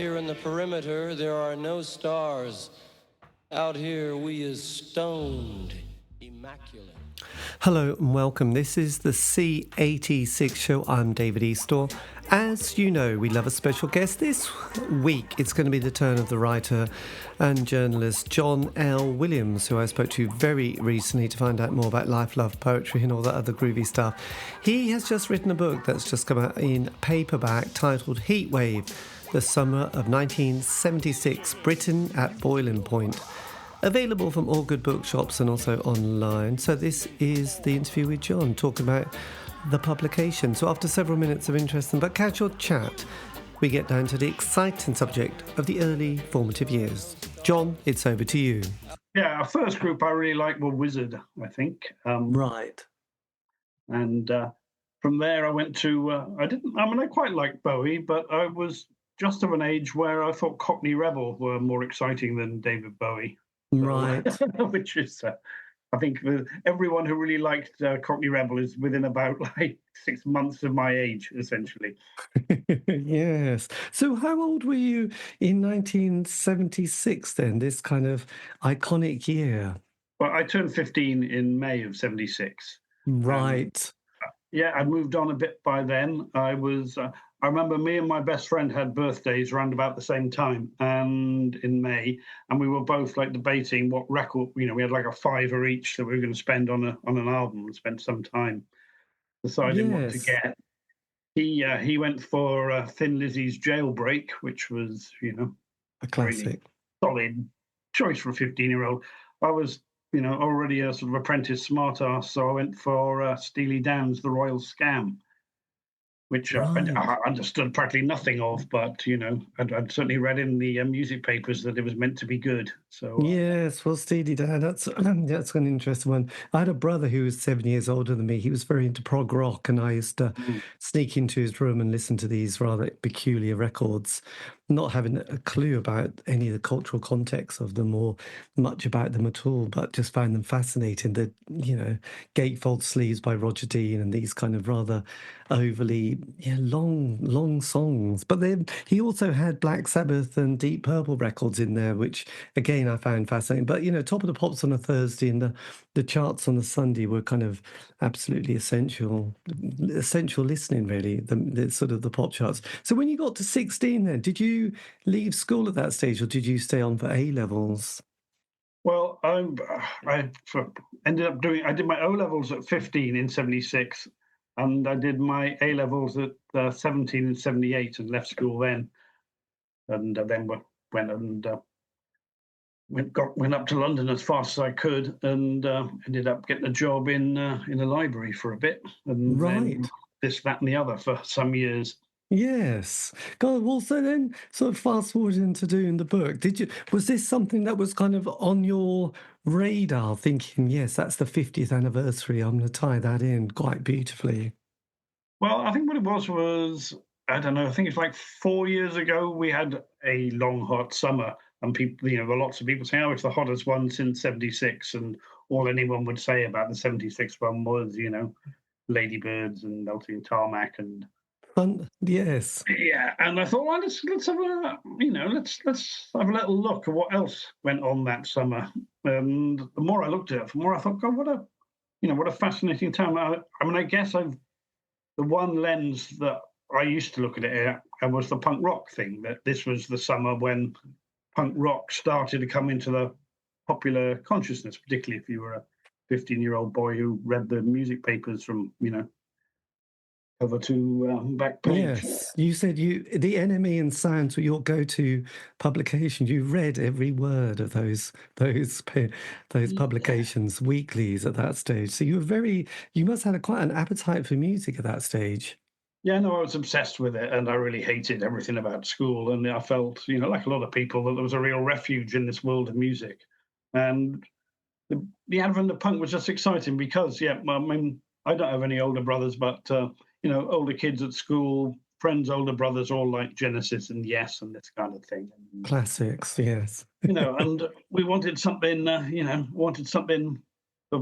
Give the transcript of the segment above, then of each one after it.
here in the perimeter, there are no stars. Out here, we is stoned, immaculate. Hello and welcome. This is the C86 show. I'm David Eastaugh. As you know, we love a special guest. This week, it's going to be the turn of the writer and journalist John L. Williams, who I spoke to very recently to find out more about life, love, poetry and all that other groovy stuff. He has just written a book that's just come out in paperback titled Heatwave, the Summer of 1976, Britain at Boiling Point. Available from all good bookshops and also online. So this is the interview with John, talking about the publication. So after several minutes of interesting but casual chat, we get down to the exciting subject of the early formative years. John, it's over to you. Yeah, our first group I really liked were Wizard, I think. Right. And from there I went to, I quite liked Bowie, but I was just of an age where I thought Cockney Rebel were more exciting than David Bowie. Right. Which is, I think everyone who really liked Cockney Rebel is within about 6 months of my age, essentially. Yes. So how old were you in 1976 then, this kind of iconic year? Well, I turned 15 in May of 76. Right. Yeah, I moved on a bit by then. I remember me and my best friend had birthdays around about the same time, and in May, and we were both debating what record. We had like a $5 each that we were going to spend on an album, and spent some time deciding what to get. He went for Thin Lizzy's Jailbreak, which was a classic, really solid choice for a 15-year-old. I was already a sort of apprentice smartass, so I went for Steely Dan's The Royal Scam, which I understood practically nothing of, but I'd certainly read in the music papers that it was meant to be good. So yes, well, Steely Dan, that's an interesting one. I had a brother who was 7 years older than me. He was very into prog rock, and I used to sneak into his room and listen to these rather peculiar records, not having a clue about any of the cultural context of them or much about them at all, but just found them fascinating. The gatefold sleeves by Roger Dean and these kind of rather overly long songs. But then he also had Black Sabbath and Deep Purple records in there, which again I found fascinating. But Top of the Pops on a Thursday and the charts on a Sunday were kind of absolutely essential listening, really, the sort of the pop charts. So when you got to 16 then, did you leave school at that stage, or did you stay on for A levels? Well, I ended up I did my O levels at 15 in 76, and I did my A levels at 17 in 78, and left school then, and then went up to London as fast as I could, and ended up getting a job in a library for a bit, and then this, that, and the other for some years. Yes. God, well, so then sort of fast forward into doing the book, was this something that was kind of on your radar, thinking, yes, that's the 50th anniversary, I'm going to tie that in quite beautifully? Well, I think what it was, I don't know, I think it's like 4 years ago, we had a long, hot summer, and people, lots of people saying, oh, it's the hottest one since 76, and all anyone would say about the 76 one was, Ladybirds and Melting Tarmac and Fun, yes. yeah, and I thought, well, let's have let's have a little look at what else went on that summer. And the more I looked at it, the more I thought, God, what a fascinating time. I guess the one lens that I used to look at it was the punk rock thing. That this was the summer when punk rock started to come into the popular consciousness, particularly if you were a 15-year-old boy who read the music papers from cover to back page. Yes, you said The Enemy and Sounds were your go-to publications. You read every word of those publications, weeklies at that stage. So you must have had quite an appetite for music at that stage. Yeah, no, I was obsessed with it, and I really hated everything about school. And I felt, like a lot of people, that there was a real refuge in this world of music. And the advent of punk was just exciting because, I mean, I don't have any older brothers, but older kids at school, friends' older brothers, all like Genesis and Yes and this kind of thing. Classics, yes. And we wanted something, of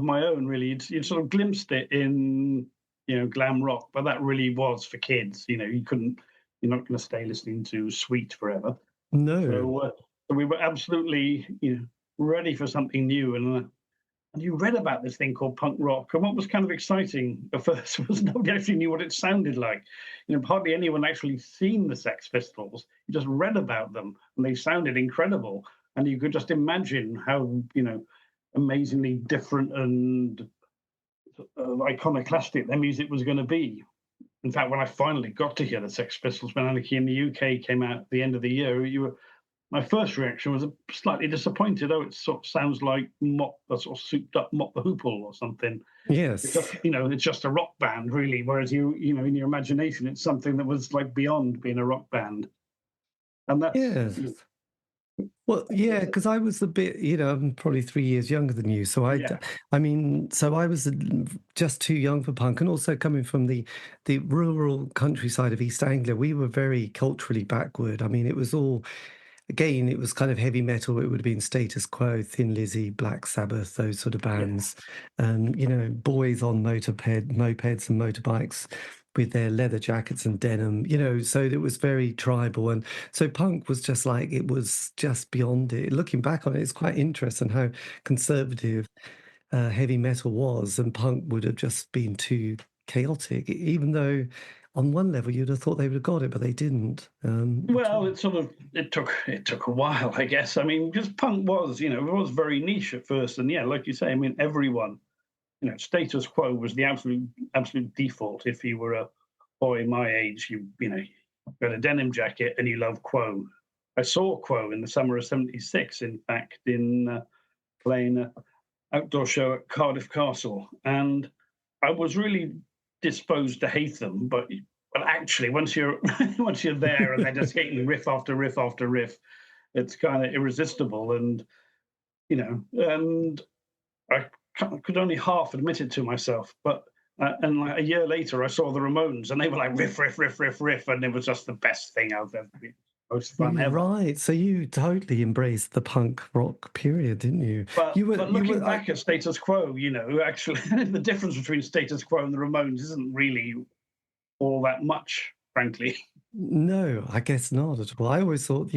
my own. Really, you'd sort of glimpsed it in, glam rock, but that really was for kids. You're not going to stay listening to Sweet forever. No. So we were absolutely, ready for something new, and you read about this thing called punk rock, and what was kind of exciting at first was nobody actually knew what it sounded like. Hardly anyone actually seen the Sex Pistols. You just read about them, and they sounded incredible, and you could just imagine how amazingly different and iconoclastic their music was going to be. In fact, when I finally got to hear the Sex Pistols when Anarchy in the UK came out at the end of the year, my first reaction was slightly disappointed. Oh, it sort of sounds like a sort of souped up Mop the Hoople or something. It's Yes. just, it's just a rock band, really. Whereas in your imagination, it's something that was like beyond being a rock band. And that's, Yes. Well, yeah, because I was a bit, I'm probably 3 years younger than you. So yeah, I mean, so I was just too young for punk, and also coming from the rural countryside of East Anglia, we were very culturally backward. I mean, it was all again, it was kind of heavy metal. It would have been Status Quo, Thin Lizzy, Black Sabbath, those sort of yeah, bands. Boys on mopeds and motorbikes with their leather jackets and denim, so it was very tribal. And so punk was just like, it was just beyond it. Looking back on it, it's quite interesting how conservative heavy metal was, and punk would have just been too chaotic, even though on one level you'd have thought they would have got it, but they didn't. Well, it took a while, I guess. I mean, because punk was, it was very niche at first, and yeah, like you say, I mean, everyone, Status Quo was the absolute default. If you were a boy my age, you got a denim jacket and you love Quo. I saw Quo in the summer of '76, in fact, in playing an outdoor show at Cardiff Castle, and I was really disposed to hate them, but actually, once you're once you're there and they're just hitting riff after riff after riff, it's kind of irresistible. And I could only half admit it to myself, but and like a year later, I saw the Ramones, and they were like riff, riff, riff, riff, riff, and it was just the best thing I've ever been. Most fun ever. Right. So you totally embraced the punk rock period, didn't you? But You were, but you looking were, back at Status Quo, actually the difference between Status Quo and the Ramones isn't really all that much, frankly. no, I guess not at all. I always thought,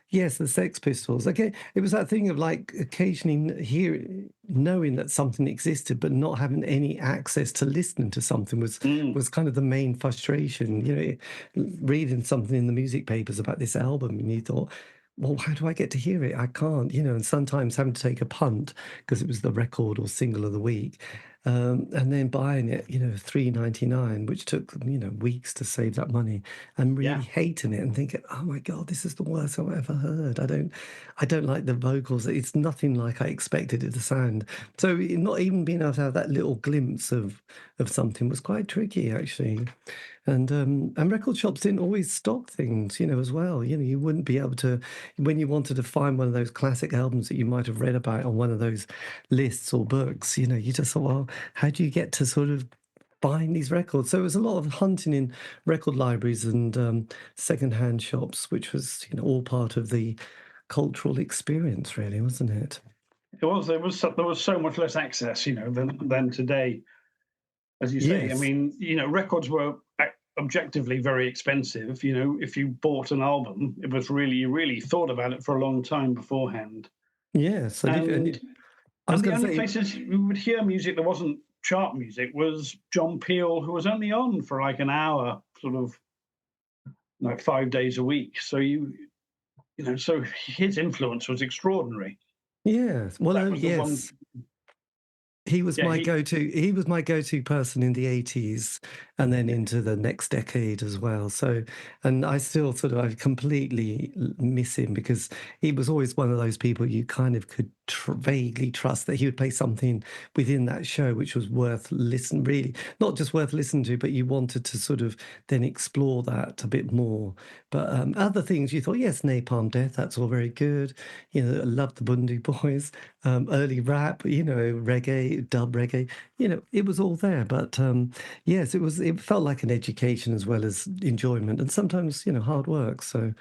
yes, the Sex Pistols. Okay, it was that thing of like occasionally knowing that something existed, but not having any access to listening to something Mm, was kind of the main frustration. Reading something in the music papers about this album, and you thought, well, how do I get to hear it? I can't, and sometimes having to take a punt because it was the record or single of the week. And then buying it, 3.99, which took, weeks to save that money, and really yeah. hating it and thinking, oh my God, this is the worst I've ever heard. I don't like the vocals. It's nothing like I expected it to sound. So not even being able to have that little glimpse of something was quite tricky, actually. And record shops didn't always stock things, as well. You wouldn't be able to, when you wanted to find one of those classic albums that you might have read about on one of those lists or books, you just thought, well, how do you get to sort of find these records? So it was a lot of hunting in record libraries and secondhand shops, which was, all part of the cultural experience, really, wasn't it? There was so much less access, than today, as you say. I Yes. mean, records were objectively very expensive. If you bought an album, it was really you really thought about it for a long time beforehand. Yes. And I was and the going to only say, places you would hear music that wasn't chart music was John Peel, who was only on for like an hour, sort of like 5 days a week. So so his influence was extraordinary. yes. Well, That was the one. yes. He was Yeah, my go-to. He was my go-to person in the 80s, and then yeah, into the next decade as well. So, and I still I completely miss him because he was always one of those people you kind of could vaguely trust that he would play something within that show which was worth really not just worth listening to, but you wanted to sort of then explore that a bit more. But other things you thought, yes, Napalm Death, that's all very good. I love the Bundy Boys, early rap, reggae, dub reggae, it was all there. But yes, it felt like an education as well as enjoyment, and sometimes, hard work. So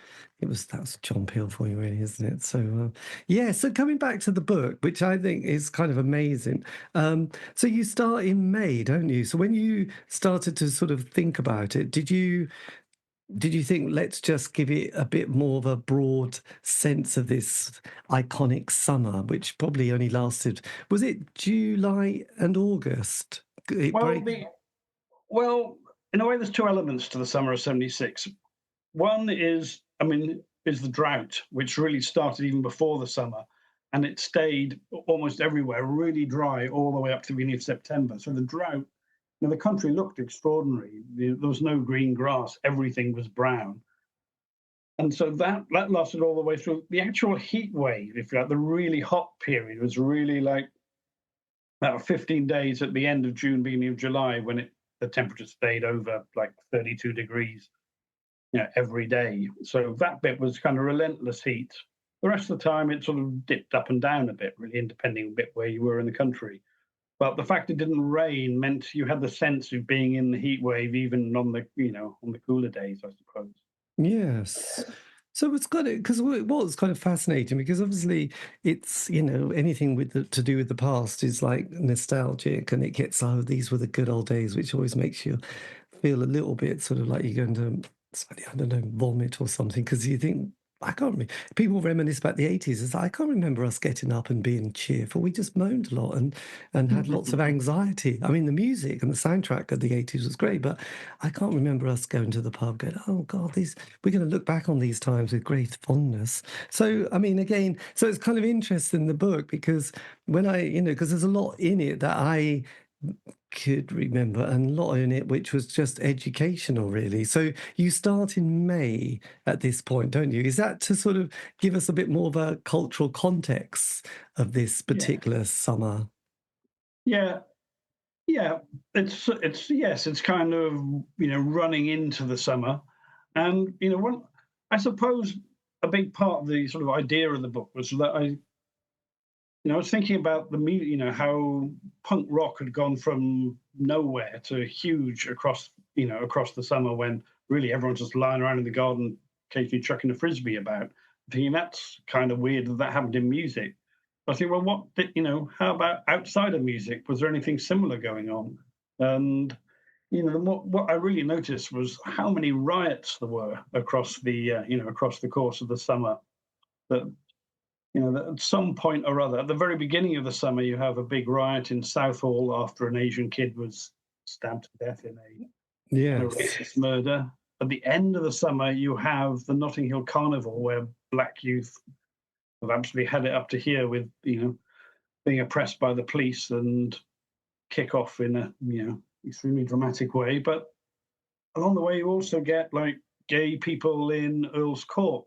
that's John Peel for you, really, isn't it? So yeah, so coming back to the book, which I think is kind of amazing. So you start in May, don't you? So when you started to sort of think about it, did you did you think, let's just give it a bit more of a broad sense of this iconic summer, which probably only lasted, was it July and August? It Well, break. the well, in a way, there's two elements to the summer of '76. One is, I mean, is the drought, which really started even before the summer, and it stayed almost everywhere, really dry all the way up to the beginning of September. So the drought, the country looked extraordinary. There was no green grass; everything was brown, and so that lasted all the way through. The actual heat wave, if you like, the really hot period was really like about 15 days at the end of June, beginning of July, when the temperature stayed over like 32 degrees, every day. So that bit was kind of relentless heat. The rest of the time, it sort of dipped up and down a bit, really, depending a bit where you were in the country. But the fact it didn't rain meant you had the sense of being in the heat wave, even on the cooler days, I suppose. Yes. So it's kind of, because it was kind of fascinating, because obviously it's, anything with to do with the past is like nostalgic, and it gets, oh, these were the good old days, which always makes you feel a little bit sort of like you're going to, I don't know, vomit or something, because you think, I can't remember. People reminisce about the 80s. It's like, I can't remember us getting up and being cheerful. We just moaned a lot and had lots of anxiety. I mean, the music and the soundtrack of the 80s was great, but I can't remember us going to the pub going, oh God, we're going to look back on these times with great fondness. So, I mean, again, so it's kind of interesting, the book, because when because there's a lot in it that I could remember, and a lot in it which was just educational, really. So you start in May at this point, don't you? Is that to sort of give us a bit more of a cultural context of this Yeah, particular summer? yeah, yeah. It's yes, it's kind of running into the summer, and I suppose a big part of the sort of idea of the book was that I was thinking about the media, how punk rock had gone from nowhere to huge across the summer, when really everyone's just lying around in the garden, occasionally chucking a frisbee about. Thinking that's kind of weird that happened in music. I think, well, how about outside of music? Was there anything similar going on? And what I really noticed was how many riots there were across the course of the summer. That that at some point or other, at the very beginning of the summer, you have a big riot in Southall after an Asian kid was stabbed to death in a Yes. racist murder. At the end of the summer, you have the Notting Hill Carnival, where black youth have absolutely had it up to here with being oppressed by the police and kick off in a extremely dramatic way. But along the way, you also get like gay people in Earl's Court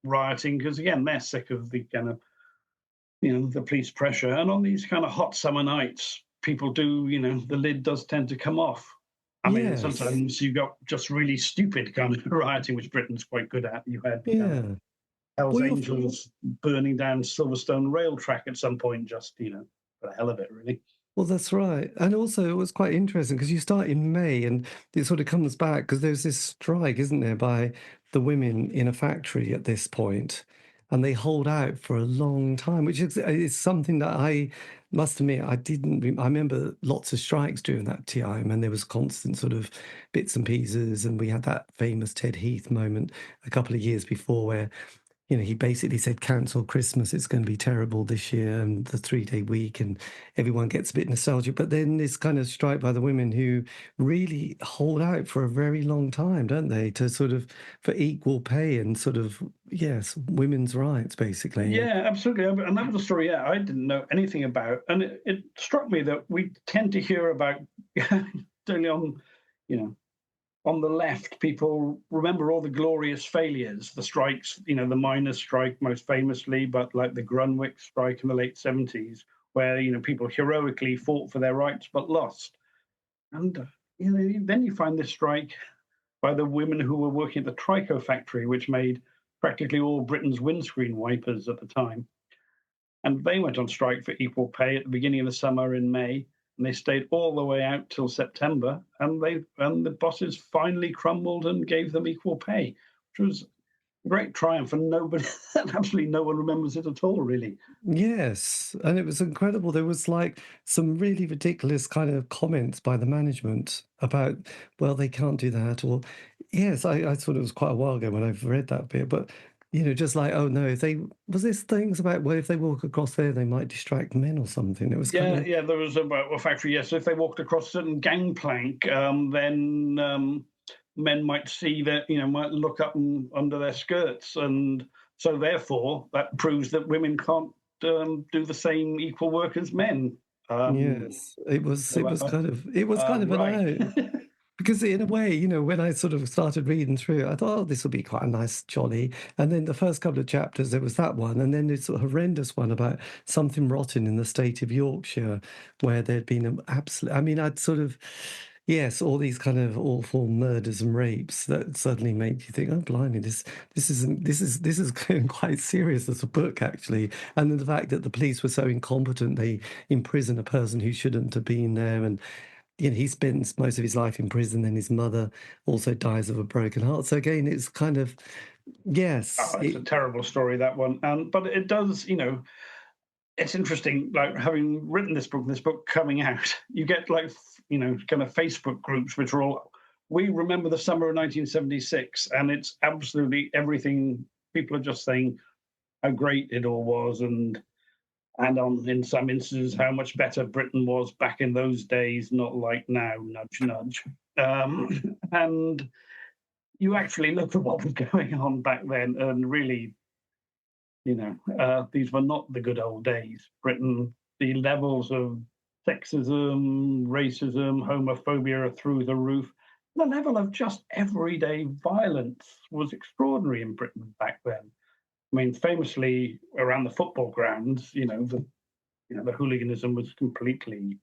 rioting because again they're sick of the kind of the police pressure. And on these kind of hot summer nights, people do, the lid does tend to come off. I mean, Yes. sometimes you got just really stupid kind of rioting, which Britain's quite good at. You had kind of Yeah. Hell's Well, Angels burning down Silverstone rail track at some point, just, for the hell of it, really. well, that's right. And also, it was quite interesting because you start in May and it sort of comes back, because there's this strike, isn't there, by the women in a factory at this point, and they hold out for a long time, which is something that I must admit I didn't. I remember lots of strikes during that time, and there was constant sort of bits and pieces, and we had that famous Ted Heath moment a couple of years before where he basically said, cancel Christmas, it's going to be terrible this year, and the 3-day week, and everyone gets a bit nostalgic. But then this kind of strike by the women who really hold out for a very long time, don't they, to sort of for equal pay and sort of, yes, women's rights, basically. Yeah, absolutely. And that was a story, I didn't know anything about. And it struck me that we tend to hear about, certainly you know, on the left, people remember all the glorious failures, the strikes, the miners' strike most famously, but like the Grunwick strike in the late '70s, where people heroically fought for their rights but lost. And then you find this strike by the women who were working at the Trico factory, which made practically all Britain's windscreen wipers at the time. And they went on strike for equal pay at the beginning of the summer in May, and they stayed all the way out till September. And the bosses finally crumbled and gave them equal pay, which was great triumph, and nobody, absolutely no one remembers it at all, really. Yes, and it was incredible. There was like some really ridiculous kind of comments by the management about, well, they can't do that, or yes, I thought it was quite a while ago when I've read that bit, but just like, oh no, if they was this things about, well, if they walk across there, they might distract men or something. It was kind Yeah, of yeah. There was a factory. Yes, if they walked across a certain gangplank, then men might see that, might look up and under their skirts, and so therefore that proves that women can't do the same equal work as men. Um, yes, it was they're it like, was kind of it was kind of an right. eye. Because in a way, when I sort of started reading through it, I thought, oh, this will be quite a nice jolly. And then the first couple of chapters, there was that one, and then this sort of horrendous one about something rotten in the state of Yorkshire, where there'd been an absolute. I mean, I'd sort of, yes, all these kind of awful murders and rapes that suddenly make you think, oh, blimey, this is getting quite serious as a book actually. And then the fact that the police were so incompetent, they imprison a person who shouldn't have been there, and he spends most of his life in prison, and his mother also dies of a broken heart. So again, it's kind of yes, Oh, it's a terrible story, that one. But it does, it's interesting, like having written this book coming out, you get like, kind of Facebook groups, which are all, we remember the summer of 1976, and it's absolutely everything. People are just saying how great it all was, and on, in some instances, how much better Britain was back in those days, not like now, nudge, nudge. And you actually look at what was going on back then, and really, these were not the good old days. Britain, the levels of sexism, racism, homophobia are through the roof. The level of just everyday violence was extraordinary in Britain back then. I mean, famously around the football grounds, the hooliganism was completely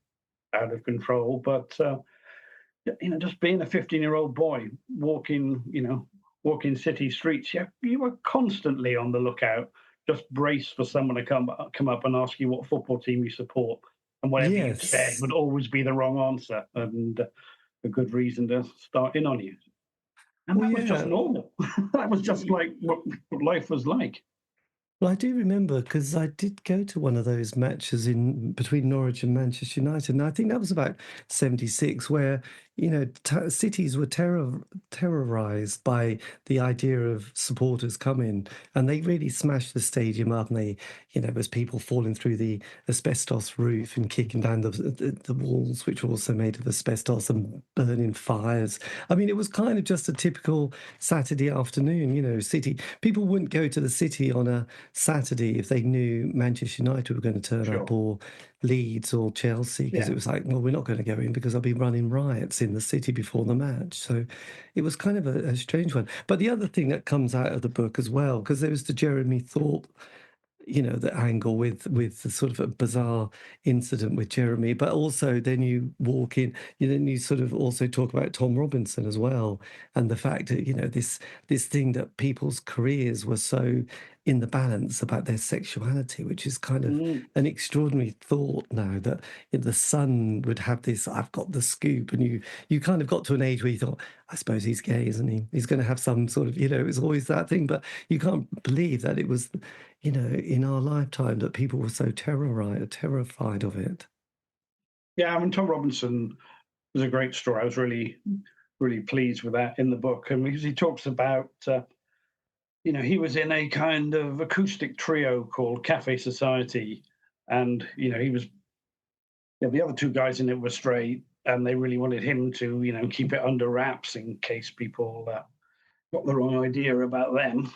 out of control. But just being a 15-year-old boy walking city streets, you were constantly on the lookout, just braced for someone to come up and ask you what football team you support, and whatever you said yes. would always be the wrong answer, and a good reason to start in on you. And Well, that was just yeah. normal. That was just like what life was like. Well, I do remember because I did go to one of those matches in between Norwich and Manchester United, and I think that was about '76, where cities were terrorized by the idea of supporters coming, and they really smashed the stadium up, and there was people falling through the asbestos roof and kicking down the walls, which were also made of asbestos, and burning fires. I mean, it was kind of just a typical Saturday afternoon, city. People wouldn't go to the city on a Saturday if they knew Manchester United were going to turn up, Sure. or Leeds or Chelsea, because Yeah. it was like, well, we're not going to go in because I'll be running riots in the city before the match. So it was kind of a strange one. But the other thing that comes out of the book as well, because there was the Jeremy Thorpe, the angle with the sort of a bizarre incident with Jeremy, but also then you walk in, then you sort of also talk about Tom Robinson as well, and the fact that this thing that people's careers were so in the balance about their sexuality, which is kind of Mm. an extraordinary thought now, that the Sun would have this, I've got the scoop, and you kind of got to an age where you thought, I suppose he's gay, isn't he? He's going to have some sort of, it was always that thing, but you can't believe that it was in our lifetime that people were so terrified of it. Yeah, I mean, Tom Robinson was a great story. I was really, really pleased with that in the book, and because he talks about, he was in a kind of acoustic trio called Cafe Society, and he was, the other two guys in it were straight, and they really wanted him to, keep it under wraps in case people got the wrong idea about them.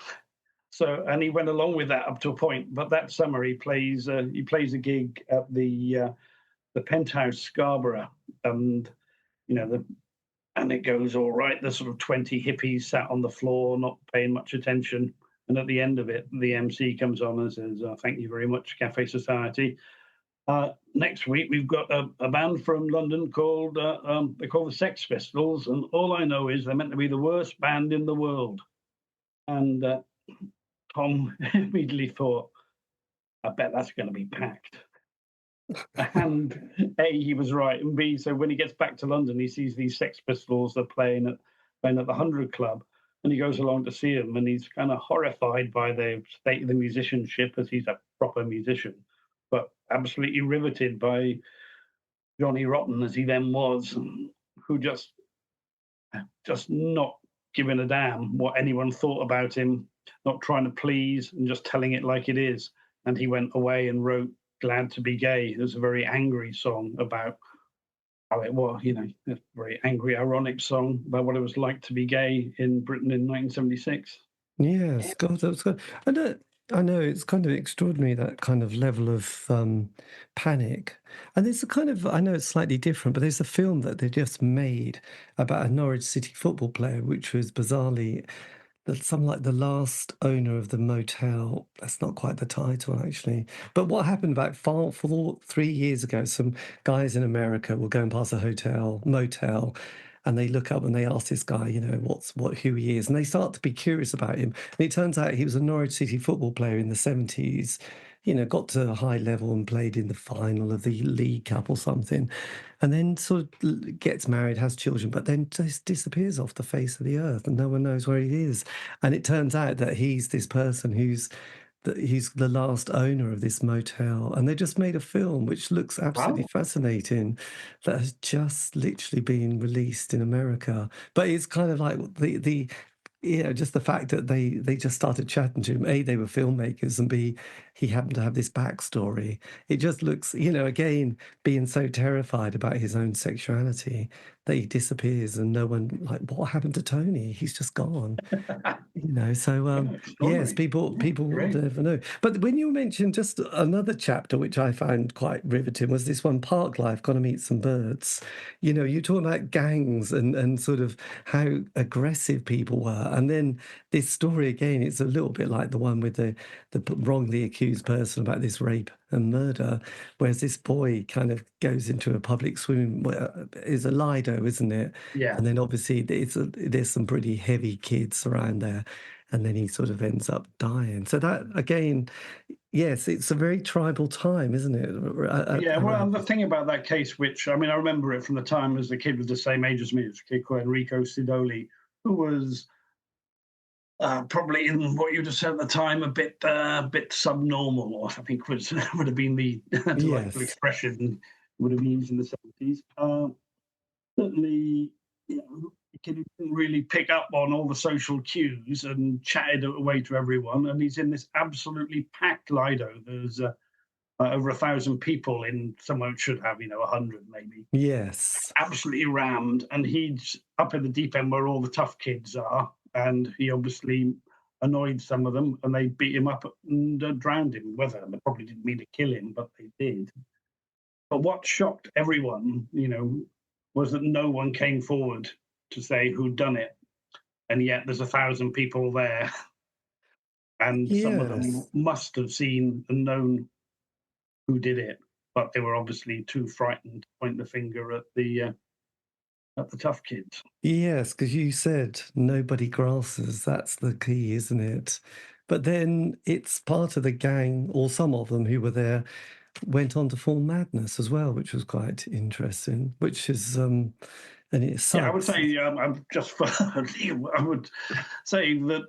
So, and he went along with that up to a point. But that summer, he plays a gig at the Penthouse Scarborough, and and it goes all right. There's sort of 20 hippies sat on the floor, not paying much attention. And at the end of it, the MC comes on and says, "Thank you very much, Cafe Society. Next week, we've got a band from London called they're called the Sex Pistols, and all I know is they're meant to be the worst band in the world." And Tom immediately thought, "I bet that's going to be packed." And A, he was right, and B, so when he gets back to London, he sees these Sex Pistols are playing at the 100 Club, and he goes along to see him, and he's kind of horrified by the state of the musicianship, as he's a proper musician, but absolutely riveted by Johnny Rotten as he then was, who just not giving a damn what anyone thought about him, not trying to please, and just telling it like it is. And he went away and wrote "Glad to Be Gay." It was a very angry song about how it was, a very angry, ironic song about what it was like to be gay in Britain in 1976. Yes, God, that was good. I know it's kind of extraordinary, that kind of level of panic. And there's a kind of, I know it's slightly different, but there's a film that they just made about a Norwich City football player, which was bizarrely some like the last owner of the motel. That's not quite the title, actually. But what happened about 3 years ago, some guys in America were going past a motel, and they look up and they ask this guy, who he is, and they start to be curious about him. And it turns out he was a Norwich City football player in the 70s. Got to a high level and played in the final of the League Cup or something, and then sort of gets married, has children, but then just disappears off the face of the earth, and no one knows where he is. And it turns out that he's this person he's the last owner of this motel, and they just made a film which looks absolutely Wow. fascinating, that has just literally been released in America. But it's kind of like the just the fact that they just started chatting to him. A, they were filmmakers, and B, he happened to have this backstory. It just looks, again, being so terrified about his own sexuality, that he disappears, and no one, like, what happened to Tony? He's just gone. So Yeah, yes, extraordinary. people will Great. never know. But when you mentioned just another chapter, which I found quite riveting, was this one, Park Life, Gonna Meet Some Birds. You talk about gangs and sort of how aggressive people were, and then this story again, it's a little bit like the one with the wrongly accused person about this rape and murder, whereas this boy kind of goes into a public swimming, well, is a Lido, isn't it? Yeah. And then obviously there's some pretty heavy kids around there, and then he sort of ends up dying. So that again, yes, it's a very tribal time, isn't it? Yeah, well, Around. the thing about that case, which, I mean, I remember it from the time as the kid was the same age as me, it was a kid called Enrico Sidoli, who was probably, in what you just said at the time, a bit subnormal, or I think would have been the delightful Yes. expression would have been used in the 70s. Certainly, the kid who didn't really pick up on all the social cues and chatted away to everyone, and he's in this absolutely packed Lido. There's over 1,000 people in somewhere it should have, 100 maybe. Yes. Absolutely rammed, and he's up in the deep end where all the tough kids are, and he obviously annoyed some of them, and they beat him up and drowned him. Whether they probably didn't mean to kill him, but they did. But what shocked everyone, was that no one came forward to say who'd done it, and yet there's 1,000 people there, and some of them Yes. must have seen and known who did it, but they were obviously too frightened to point the finger at the tough kids. Yes, because you said nobody grasses. That's the key, isn't it? But then it's part of the gang, or some of them who were there, went on to form Madness as well, which was quite interesting. Which is, and it Yeah, I would sucks. say I'm just for I would say that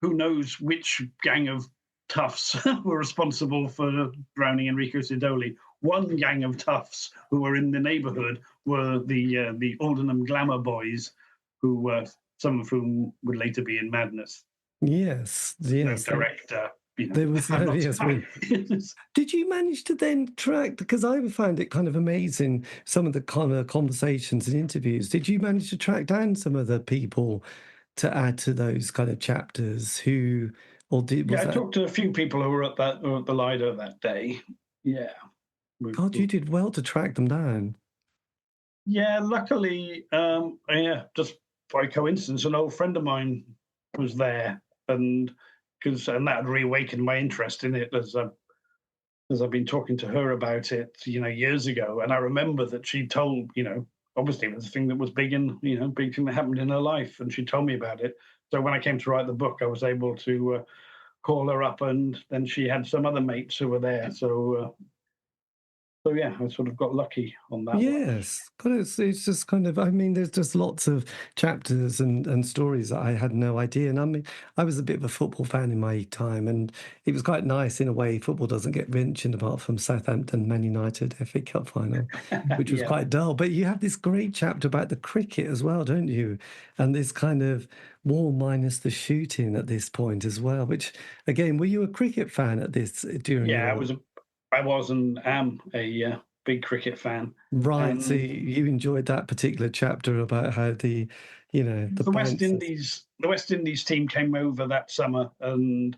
who knows which gang of toughs were responsible for drowning Enrico Sidoli. One gang of toughs who were in the neighbourhood were the Aldenham Glamour Boys, who were some of whom would later be in Madness. Yes, No yes. director, There was, I'm not yes. surprised. Did you manage to then track? Because I found it kind of amazing, some of the kind of conversations and interviews. Did you manage to track down some of the people to add to those kind of chapters who, or Yeah, was I that, talked to a few people who were at the Lido that day. Yeah. God, you did well to track them down. Yeah, luckily, yeah, just by coincidence, an old friend of mine was there, and that had reawakened my interest in it as I've been talking to her about it, years ago. And I remember that she told, obviously it was a thing that was big big thing that happened in her life, and she told me about it. So when I came to write the book, I was able to call her up, and then she had some other mates who were there. So So yeah, I sort of got lucky on that one. Yes, but it's just kind of, I mean, there's just lots of chapters and stories that I had no idea. And I mean, I was a bit of a football fan in my time, and it was quite nice in a way. Football doesn't get mentioned apart from Southampton, Man United, FA Cup final, which was Yeah. quite dull. But you have this great chapter about the cricket as well, don't you? And this kind of war minus the shooting at this point as well, which again, were you a cricket fan at this during Yeah, your... I was and am a big cricket fan. Right, so And you enjoyed that particular chapter about how the, the the West bouncers... Indies, the West Indies team came over that summer, and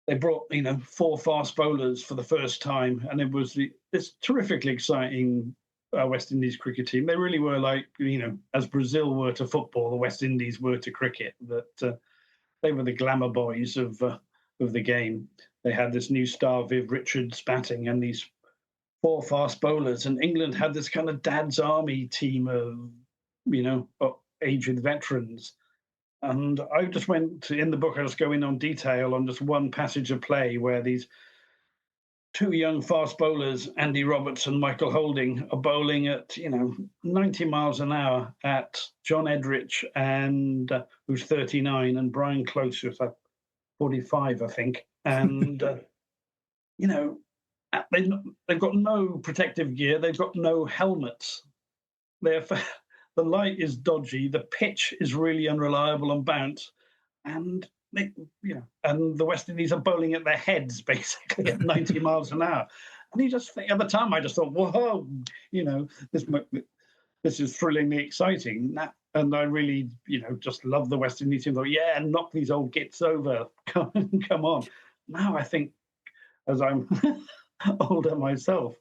they brought 4 fast bowlers for the first time, and it was this terrifically exciting West Indies cricket team. They really were like as Brazil were to football, the West Indies were to cricket. That they were the glamour boys of the game. They had this new star, Viv Richards, batting, and these 4 fast bowlers. And England had this kind of dad's army team of, aged veterans. And I just in the book, I just go in on detail on just one passage of play where these 2 young fast bowlers, Andy Roberts and Michael Holding, are bowling at, 90 miles an hour at John Edrich, and who's 39, and Brian Close, who's like 45, I think. And, they've got no protective gear. They've got no helmets. The light is dodgy. The pitch is really unreliable on bounce. And and the West Indies are bowling at their heads basically at 90 miles an hour. And you just think, at the time, I just thought, whoa, this is thrillingly exciting. And I really, just love the West Indies team. Thought, yeah, knock these old gits over. Come on. Now I think, as I'm older myself,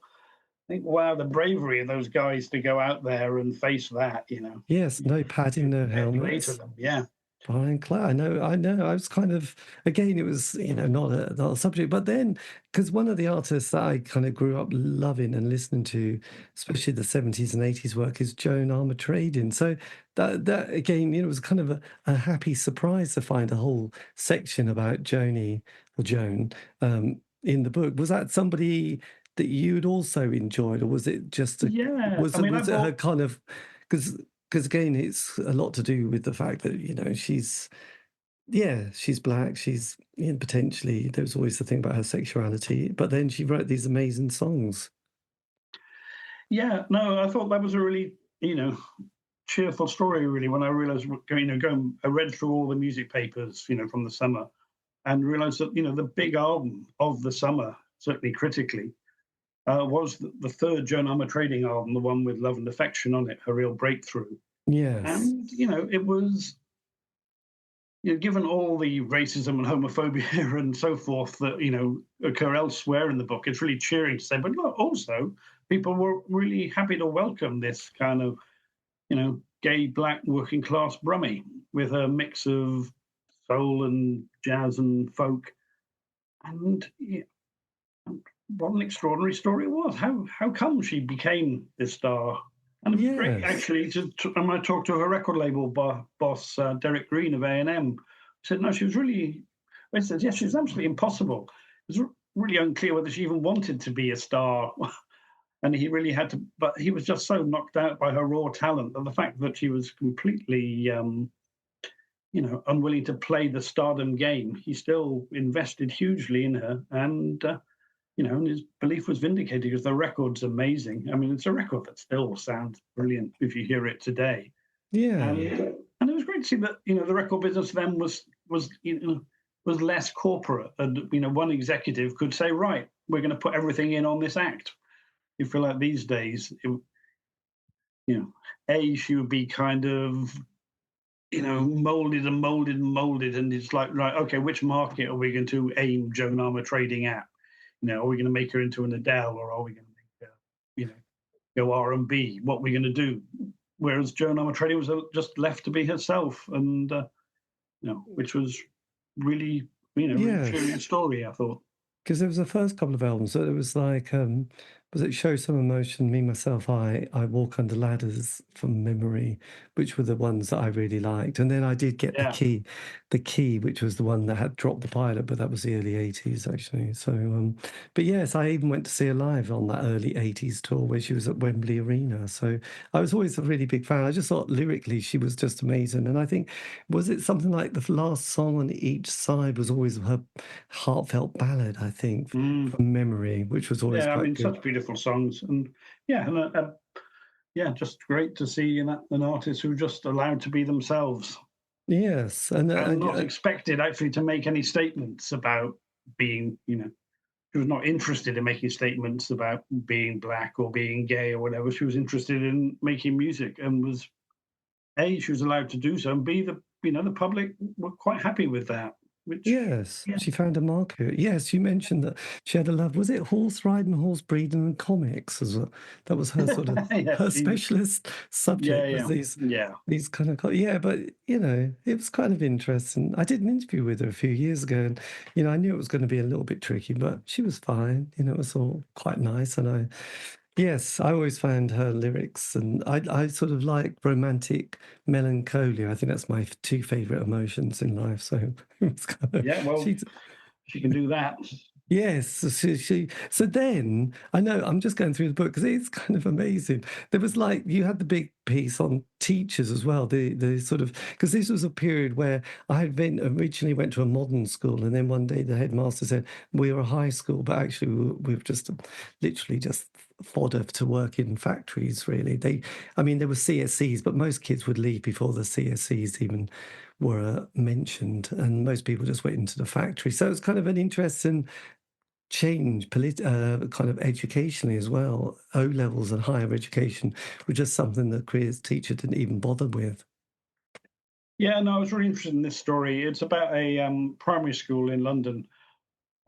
I think, wow, the bravery of those guys to go out there and face that, Yes, no padding, no helmets. Yeah. Brian Clough, I know. I was kind of, again, it was, not a subject. But then, because one of the artists that I kind of grew up loving and listening to, especially the 70s and 80s work, is Joan Armatrading. So that again, it was kind of a happy surprise to find a whole section about Joan in the book. Was that somebody that you'd also enjoyed, or was it just was it her kind of, because again, it's a lot to do with the fact that she's black, she's potentially, there's always the thing about her sexuality, but then she wrote these amazing songs. Yeah, no, I thought that was a really cheerful story. Really, when I realised, I read through all the music papers, from the summer, and realised that the big album of the summer, certainly critically, was the third Joan Armatrading album, the one with Love and Affection on it, her real breakthrough. Yes. And, it was, given all the racism and homophobia and so forth that, occur elsewhere in the book, it's really cheering to say, but look, also, people were really happy to welcome this kind of, gay, black, working class Brummie with a mix of soul and jazz and folk. And what an extraordinary story it was. How come she became this star? And it was great, actually, when I talked to her record label boss, Derek Green of A&M, said, no, she was really, I said, yes, she was absolutely impossible. It was really unclear whether she even wanted to be a star. And he really had to, but he was just so knocked out by her raw talent that the fact that she was completely, unwilling to play the stardom game, he still invested hugely in her. And, and his belief was vindicated because the record's amazing. I mean, it's a record that still sounds brilliant if you hear it today. Yeah. And it was great to see that, the record business then was less corporate. And, one executive could say, right, we're going to put everything in on this act. You feel like these days, she would be kind of, molded and molded and molded. And it's like, right, okay, which market are we going to aim Joan Armatrading at? Are we going to make her into an Adele, or are we going to make her, go R&B? What are we going to do? Whereas Joan Armatrading was just left to be herself, and which was really, really cheering story, I thought. Because there was the first couple of albums, so it was like was it Show Some Emotion? Me, Myself, I Walk Under Ladders from memory, which were the ones that I really liked. And then I did get Yeah. the key, which was the one that had dropped the pilot, but that was the early 80s actually. So, but yes, I even went to see her live on that early 80s tour where she was at Wembley Arena. So I was always a really big fan. I just thought lyrically she was just amazing. And I think, was it something like the last song on each side was always her heartfelt ballad, I think, Mm. from memory, which was always Yeah, I quite mean, good. such beautiful songs, and yeah, and yeah, just great to see an artist who just allowed to be themselves Yes, and and not expected actually to make any statements about being, she was not interested in making statements about being black or being gay or whatever. She was interested in making music and was A, she was allowed to do so, and B, the public were quite happy with that, which yes, yeah, she found a market. Yes, you mentioned that she had a love. Was it horse riding, horse breeding, and comics as well? That was her sort of yeah, her she, specialist yeah, subject was yeah, yeah. these kind of yeah. But it was kind of interesting. I did an interview with her a few years ago, and I knew it was going to be a little bit tricky, but she was fine. It was all quite nice, and yes, I always found her lyrics, and I sort of like romantic melancholia. I think that's my two favorite emotions in life. So it's kind of Yeah, well, she's she can do that. yes. So so then I know I'm just going through the book because it's kind of amazing. There was like you had the big piece on teachers as well. The sort of because this was a period where I had been originally went to a modern school, and then one day the headmaster said we were a high school, but actually we were just literally just fodder to work in factories. Really, I mean, there were CSCs, but most kids would leave before the CSCs even were mentioned, and most people just went into the factory. So it's kind of an interesting change kind of educationally as well. O levels and higher education were just something that careers teacher didn't even bother with. Yeah, no, I was really interested in this story. It's about a primary school in London,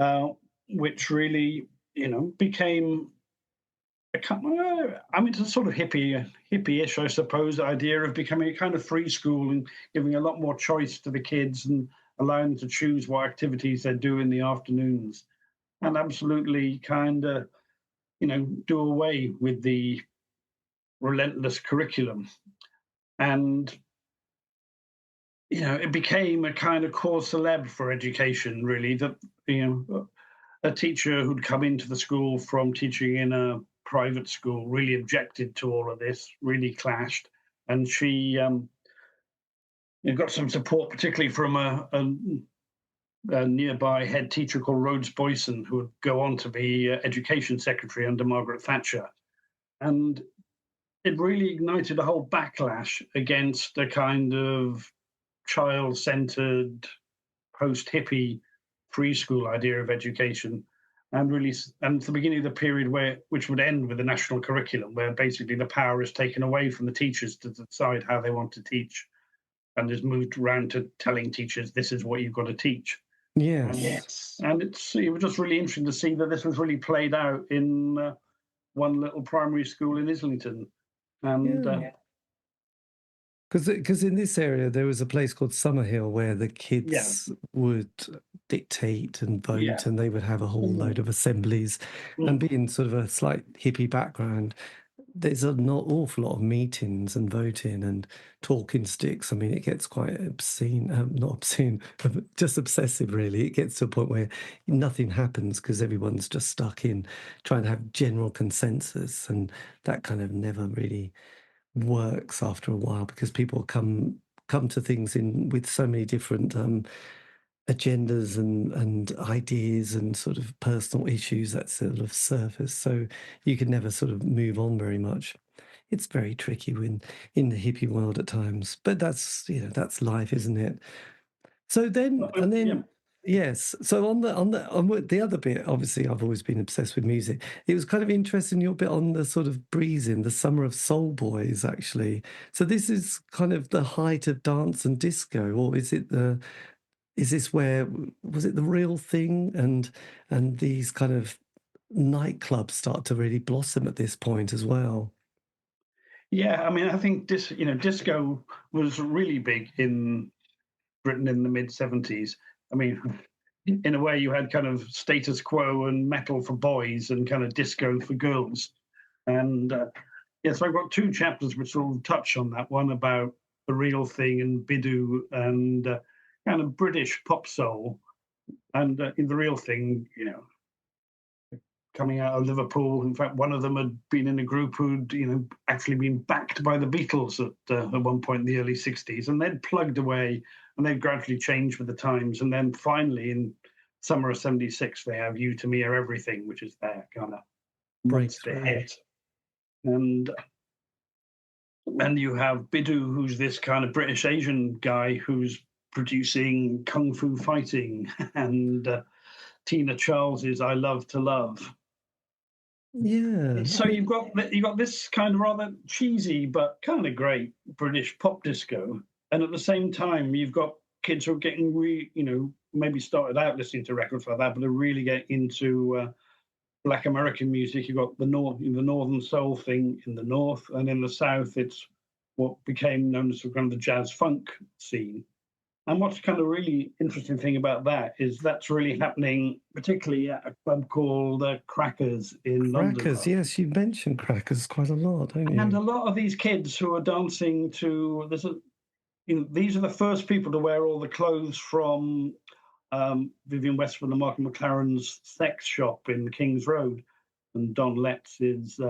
uh, which really, became I mean, it's a sort of hippie-ish, I suppose, idea of becoming a kind of free school and giving a lot more choice to the kids and allowing them to choose what activities they do in the afternoons, and absolutely kind of, do away with the relentless curriculum. And it became a kind of cause celeb for education, really. That a teacher who'd come into the school from teaching in a private school really objected to all of this, really clashed, and she got some support, particularly from a nearby head teacher called Rhodes Boyson, who would go on to be education secretary under Margaret Thatcher, and it really ignited a whole backlash against a kind of child-centered, post-hippie free school idea of education, and really, and it's the beginning of the period which would end with the national curriculum, where basically the power is taken away from the teachers to decide how they want to teach, and is moved around to telling teachers this is what you've got to teach. And Yes, yes, and it was just really interesting to see that this was really played out in one little primary school in Islington, and yeah. Because in this area there was a place called Summerhill where the yeah, kids would dictate and yeah, vote, and they would have a whole load of assemblies. And mm, being sort of a slight hippie background, there's an awful lot of meetings and voting and talking sticks. I mean, it gets quite obscene, not obscene, just obsessive, really. It gets to a point where nothing happens because everyone's just stuck in trying to have general consensus. And that kind of never really works after a while because people come to things in with so many different agendas and ideas and sort of personal issues that sort of surface. So you can never sort of move on very much. It's very tricky when in the hippie world at times, but that's life, isn't it? So then, and yeah. then, yes. So on the other bit, obviously, I've always been obsessed with music. It was kind of interesting your bit on the sort of breezing, the summer of soul boys, actually. So this is kind of the height of dance and disco, or is this where was it the real thing, and these kind of nightclubs start to really blossom at this point as well? Yeah, I mean, I think disco was really big in Britain in the mid '70s. I mean, in a way, you had kind of status quo and metal for boys and kind of disco for girls. And yes, I've got two chapters which sort of touch on that. One about the real thing and Bidoo and kind of British pop soul. And in the real thing, coming out of Liverpool. In fact, one of them had been in a group who'd, actually been backed by the Beatles at one point in the early 60s, and they'd plugged away and they'd gradually changed with the times. And then finally, in summer of 76, they have You to Me Are Everything, which is their kind of monster hit. And you have Bidoo, who's this kind of British Asian guy who's producing kung fu fighting, and Tina Charles's I Love to Love. Yeah. So you've got this kind of rather cheesy but kind of great British pop disco, and at the same time you've got kids who are getting maybe started out listening to records like that, but are really get into Black American music. You've got the northern soul thing in the north, and in the south it's what became known as kind of the jazz funk scene. And what's kind of really interesting thing about that is that's really happening, particularly at a club called Crackers in London. Crackers, yes, you mentioned Crackers quite a lot, don't you? And a lot of these kids who are dancing to these are the first people to wear all the clothes from Vivienne Westwood and Mark McLaren's sex shop in King's Road, and Don Letz's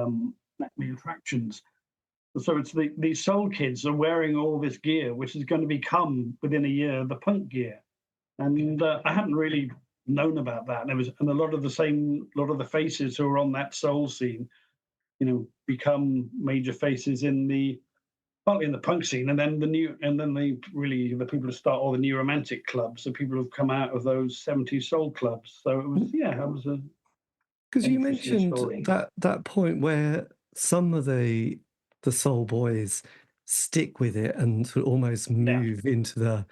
Acme Attractions. So it's these soul kids are wearing all this gear, which is going to become within a year the punk gear. And I hadn't really known about that. And a lot of the faces who are on that soul scene, become major faces partly in the punk scene, and then the people who start all the new romantic clubs, the people who've come out of those 70s soul clubs. So it was a because you mentioned story. that point where some of the soul boys stick with it and sort of almost move into the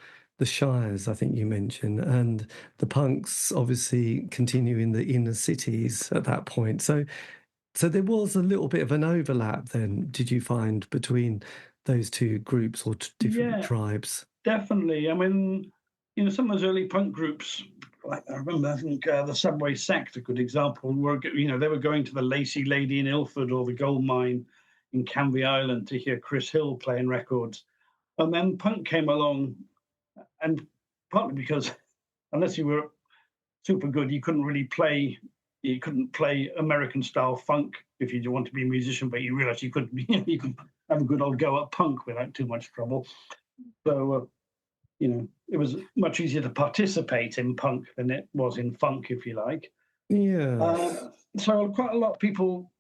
shires, I think you mentioned, and the punks obviously continue in the inner cities at that point. So there was a little bit of an overlap then, did you find, between those two groups or different tribes? Definitely. I mean, some of those early punk groups, like I remember, I think the Subway Sect, a good example, they were going to the Lacey Lady in Ilford or the Gold Mine in Canvey Island to hear Chris Hill playing records. And then punk came along, and partly because unless you were super good, you couldn't play American style funk if you want to be a musician, but you realize you could have a good old go at punk without too much trouble. So it was much easier to participate in punk than it was in funk, if you like. So quite a lot of people,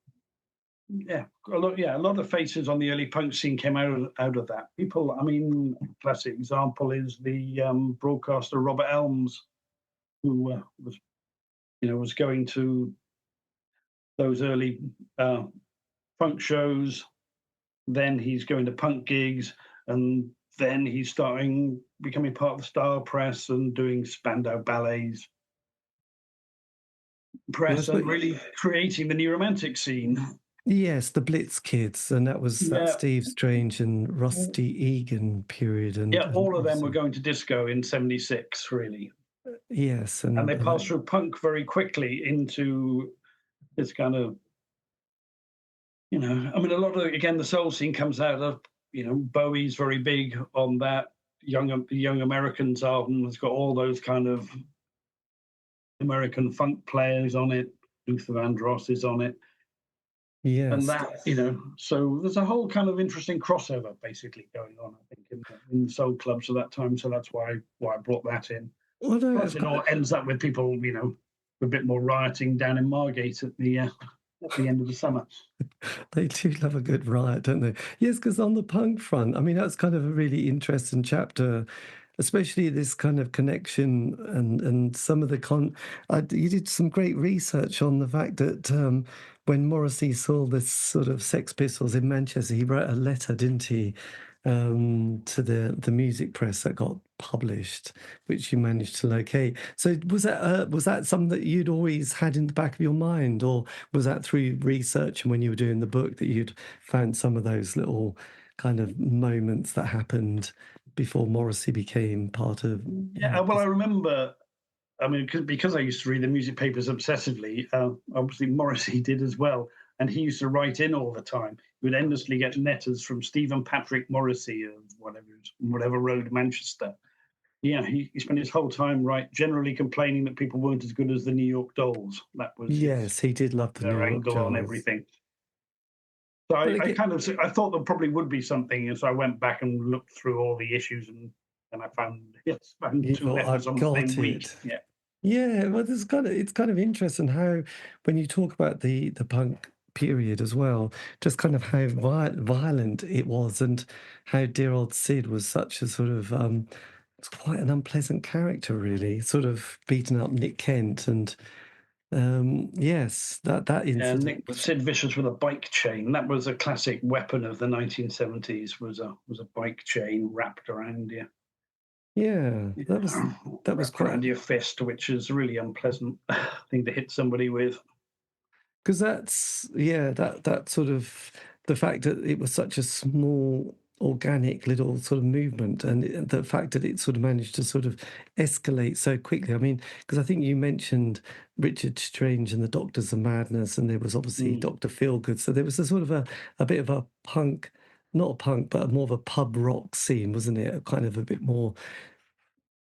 a lot of faces on the early punk scene came out of that. People, I mean, classic example is the broadcaster Robert Elms, who was going to those early funk shows. Then he's going to punk gigs, and then he's becoming part of the Style Press and doing Spandau Ballet's press, and really creating the new romantic scene. Yes, the Blitz kids, and that was that Steve Strange and Rusty Egan period. And all of them were going to disco in 76, really. Yes. And they passed through punk very quickly into this kind of, I mean, a lot of, again, the soul scene comes out of, Bowie's very big on that. Young Americans album has got all those kind of American funk players on it. Luther Vandross is on it. Yes. And that, so there's a whole kind of interesting crossover basically going on, I think, in soul clubs at that time. So that's why I brought that in. Well, no, plus, it all ends up with people, a bit more rioting down in Margate at the end of the summer. They do love a good riot, don't they? Yes, because on the punk front, I mean, that's kind of a really interesting chapter, especially this kind of connection and some of the you did some great research on the fact that when Morrissey saw this sort of Sex Pistols in Manchester, he wrote a letter, didn't he, to the music press that got published, which you managed to locate. So was that something that you'd always had in the back of your mind, or was that through research and when you were doing the book that you'd found some of those little kind of moments that happened before Morrissey became part of? Yeah, well, I remember I mean, because I used to read the music papers obsessively, obviously Morrissey did as well. And he used to write in all the time. He would endlessly get letters from Stephen Patrick Morrissey of whatever road, Manchester. Yeah, he spent his whole time generally complaining that people weren't as good as the New York Dolls. That was Yes, he did love the New their York angle on Dolls. everything. So But I thought there probably would be something, and so I went back and looked through all the issues, and I found you two thought, letters I've on the got same week. it. Yeah. Yeah, well, it's kind of interesting how when you talk about the punk period as well, just kind of how violent it was, and how dear old Sid was such a sort of it's quite an unpleasant character, really, sort of beating up Nick Kent, and yes, that incident was. Sid Vicious with a bike chain. That was a classic weapon of the 1970s. Was a bike chain wrapped around you. Yeah, that was Wrapped quite. around your fist, which is a really unpleasant thing to hit somebody with. Because that's that sort of the fact that it was such a small organic little sort of movement, and the fact that it sort of managed to sort of escalate so quickly. I mean, because I think you mentioned Richard Strange and the Doctors of Madness, and there was obviously Dr. Feelgood, so there was a sort of a bit of a punk, not a punk, but more of a pub rock scene, wasn't it? A kind of a bit more,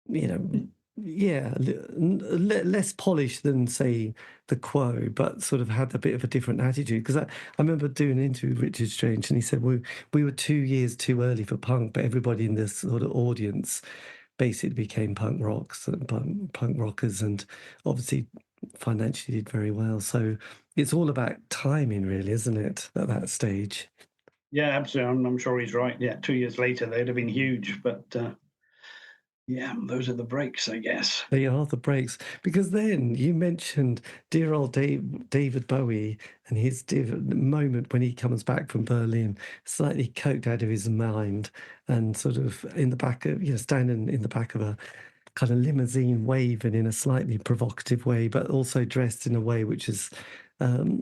you know, yeah, less polished than, say, the Quo, but sort of had a bit of a different attitude. Because I remember doing an interview with Richard Strange, and he said we were 2 years too early for punk, but everybody in this sort of audience basically became punk rocks and punk rockers, and obviously financially did very well. So it's all about timing, really, isn't it? At that stage. Yeah, absolutely. I'm sure he's right. Yeah, 2 years later they'd have been huge, but yeah, those are the breaks, I guess. They are the breaks. Because then you mentioned dear old David Bowie and his moment when he comes back from Berlin, slightly coked out of his mind, and sort of in the back of, standing in the back of a kind of limousine, waving in a slightly provocative way, but also dressed in a way which is,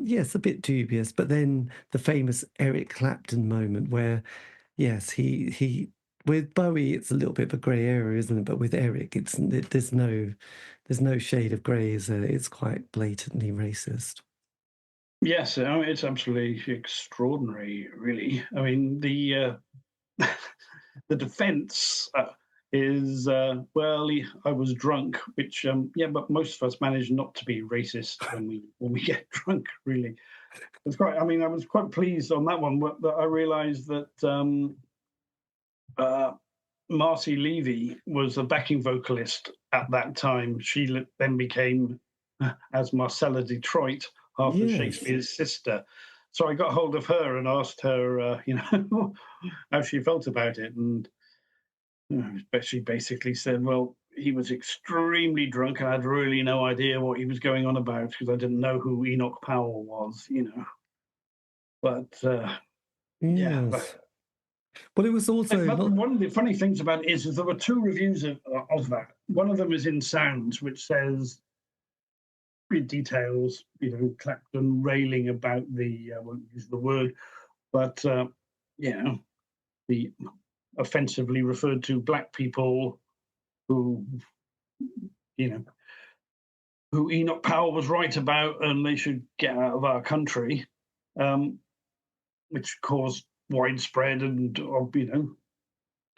yes, a bit dubious. But then the famous Eric Clapton moment where, yes, he with Bowie, it's a little bit of a grey area, isn't it? But with Eric, there's no shade of grey, is there? It's quite blatantly racist. Yes, I mean, it's absolutely extraordinary, really. I mean, the the defence is I was drunk, which yeah, but most of us manage not to be racist when we get drunk. Really, it's quite. I mean, I was quite pleased on that one, that I realised that Marcy Levy was the backing vocalist at that time. She then became, as Marcella Detroit, half of Yes. Shakespeare's sister. So I got hold of her and asked her, how she felt about it, and she basically said, "Well, he was extremely drunk, and I had really no idea what he was going on about because I didn't know who Enoch Powell was." But yeah, Yes. But it was also but not. one of the funny things about it is there were two reviews of that. One of them is in Sounds, which says, it details, Clapton railing about I won't use the word, but the offensively referred to black people who, you know, who Enoch Powell was right about, and they should get out of our country, which caused widespread and,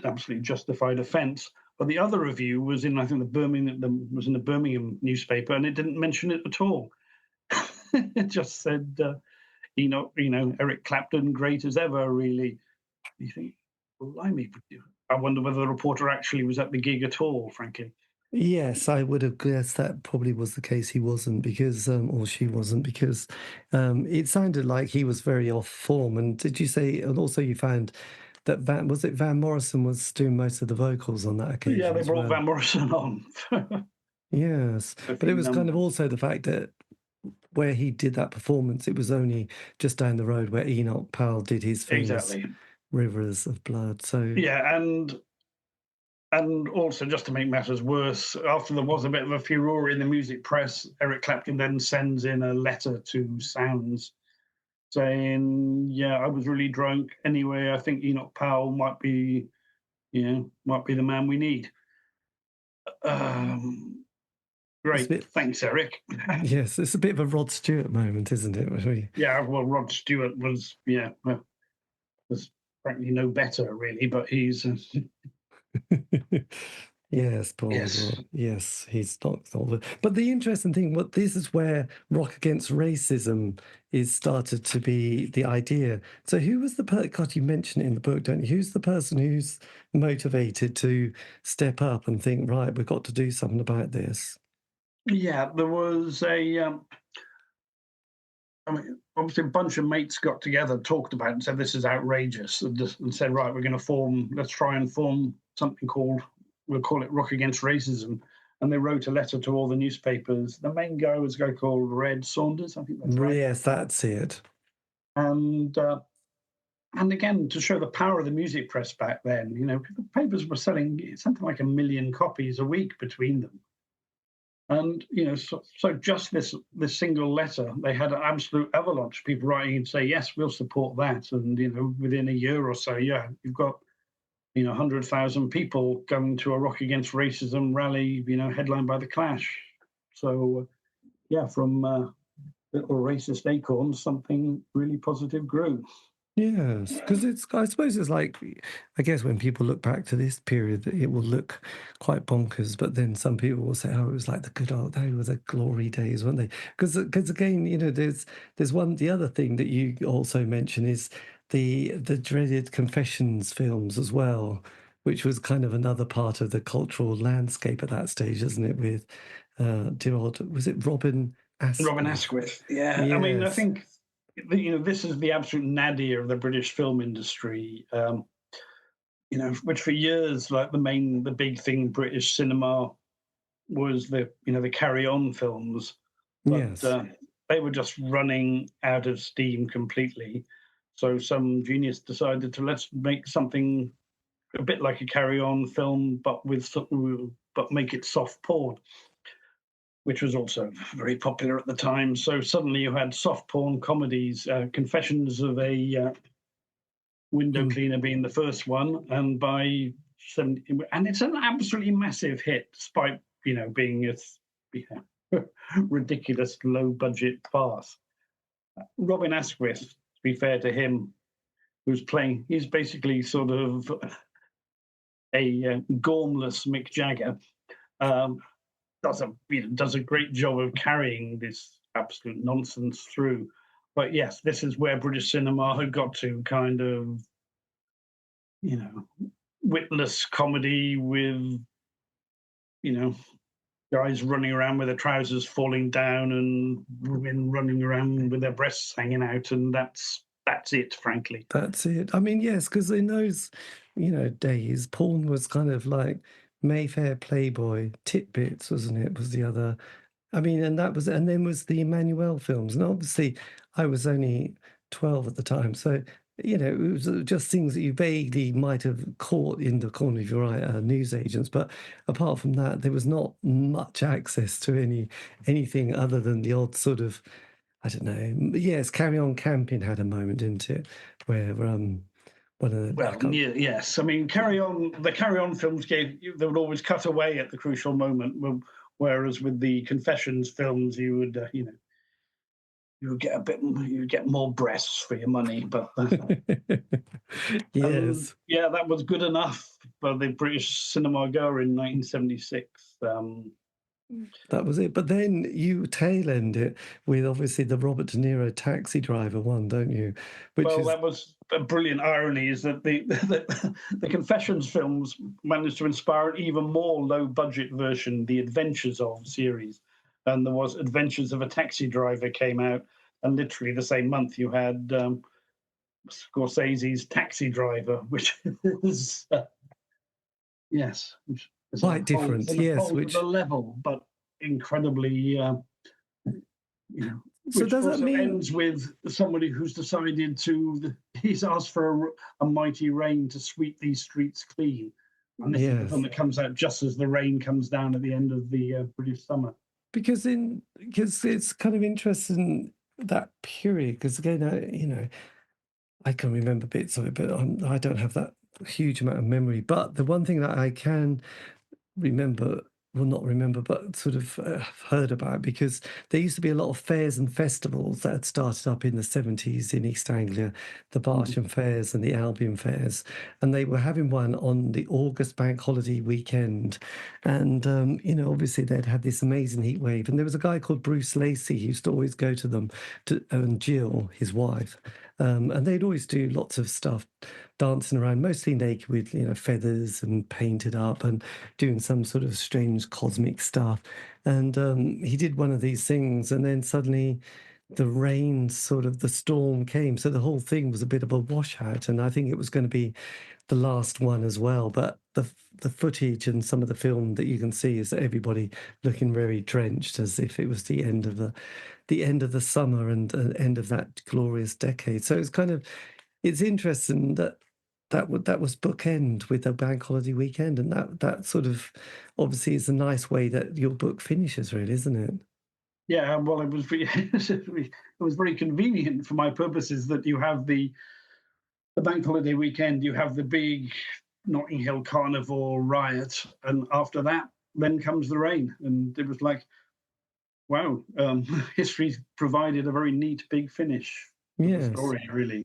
absolutely justified offence. But the other review was in, I think, the Birmingham newspaper, and it didn't mention it at all. It just said, Eric Clapton, great as ever, really. You think, blimey, I wonder whether the reporter actually was at the gig at all, frankly. Yes, I would have guessed that probably was the case. He wasn't because, or she wasn't because, it sounded like he was very off form. And did you say, and also you found that Van Morrison was doing most of the vocals on that occasion? Yeah, they as brought well? Van Morrison on. Yes, but it was kind of also the fact that where he did that performance, it was only just down the road where Enoch Powell did his famous Exactly. Rivers of Blood. So Yeah, and also, just to make matters worse, after there was a bit of a furore in the music press, Eric Clapton then sends in a letter to Sounds saying, "Yeah, I was really drunk. Anyway, I think Enoch Powell might be the man we need." It's a Great. bit, Thanks, Eric. yes, it's a bit of a Rod Stewart moment, isn't it? Yeah, well, Rod Stewart was, was frankly no better, really, but he's, Yes, poor old yes. Rod. Yes, he's not over. But the interesting thing, what this is where rock against racism is started to be the idea. So who was the God, you mention it in the book, don't you? Who's the person who's motivated to step up and think, right, we've got to do something about this? Yeah, there was I mean, obviously a bunch of mates got together, talked about it and said, this is outrageous, and said, right, we're going to let's try and form something we'll call it Rock Against Racism. And they wrote a letter to all the newspapers. The main guy was a guy called Red Saunders, I think that's right. Yes, that's it. And again, to show the power of the music press back then, the papers were selling something like 1 million copies a week between them. And so just this single letter, they had an absolute avalanche. People writing and say, "Yes, we'll support that." And within a year or so, you've got 100,000 people going to a Rock Against Racism rally, headlined by the Clash. So from little racist acorns, something really positive grew. Yes, because I suppose it's like, I guess when people look back to this period, it will look quite bonkers, but then some people will say, oh, it was like the good old days, were the glory days, weren't they? Because again, there's the other thing that you also mention is the dreaded Confessions films as well, which was kind of another part of the cultural landscape at that stage, isn't it? With dear old, was it Robin Askwith? Robin Askwith, yeah. I mean, I think this is the absolute nadir of the British film industry. Which for years, like the big thing in British cinema was the Carry On films, but Yes. they were just running out of steam completely. So some genius decided to let's make something a bit like a Carry On film, but make it soft porn, which was also very popular at the time. So suddenly you had soft porn comedies, Confessions of a Window Cleaner being the first one, and by 70, and it's an absolutely massive hit, despite being a ridiculous low budget farce. Robin Asquith, to be fair to him, he's basically sort of a gormless Mick Jagger. Does a great job of carrying this absolute nonsense through. But yes, this is where British cinema had got to, kind of, witless comedy with, guys running around with their trousers falling down and women running around with their breasts hanging out, and that's it, frankly. That's it. I mean, yes, because in those, days, porn was kind of like Mayfair Playboy, Titbits, wasn't it? Was the other. I mean, and then was the Emmanuel films. And obviously, I was only 12 at the time. So, it was just things that you vaguely might have caught in the corner of your eye, newsagents. But apart from that, there was not much access to anything other than the odd sort of, I don't know. Yes, Carry On Camping had a moment, didn't it? Where one of the yes. I mean, the Carry On films they would always cut away at the crucial moment, whereas with the Confessions films, you would you would get more breasts for your money. But yes, that was good enough for the British cinema goer in 1976. That was it. But then you tail end it with obviously the Robert De Niro Taxi Driver one, don't you? That was a brilliant irony, is that the Confessions films managed to inspire an even more low-budget version, the Adventures of series. And there was Adventures of a Taxi Driver came out, and literally the same month you had Scorsese's Taxi Driver, which is yes, quite different. Yes, which the level, but incredibly. So which does that also mean ends with somebody who's decided he's asked for a mighty rain to sweep these streets clean, and this is the film that comes out just as the rain comes down at the end of the British summer. Because it's kind of interesting that period. Because again, I can remember bits of it, but I don't have that huge amount of memory. But the one thing that I can remember will not remember, but sort of heard about, because there used to be a lot of fairs and festivals that had started up in the 70s in East Anglia, the Mhm. Barsham Fairs and the Albion Fairs, and they were having one on the August bank holiday weekend. And, obviously they'd had this amazing heat wave, and there was a guy called Bruce Lacey who used to always go to them, and Jill, his wife. And they'd always do lots of stuff, dancing around, mostly naked with, feathers and painted up and doing some sort of strange cosmic stuff. And he did one of these things, and then suddenly the rain, sort of the storm came. So the whole thing was a bit of a washout. And I think it was going to be the last one as well. But the footage and some of the film that you can see is everybody looking very drenched, as if it was the end of the summer and end of that glorious decade. So it's interesting that was bookend with a bank holiday weekend, and that sort of obviously is a nice way that your book finishes, really, isn't it? Yeah, well, it was it was very convenient for my purposes that you have the bank holiday weekend, you have the big Notting Hill Carnival riot, and after that, then comes the rain, and it was like, wow, history's provided a very neat big finish to the Yes. story, really,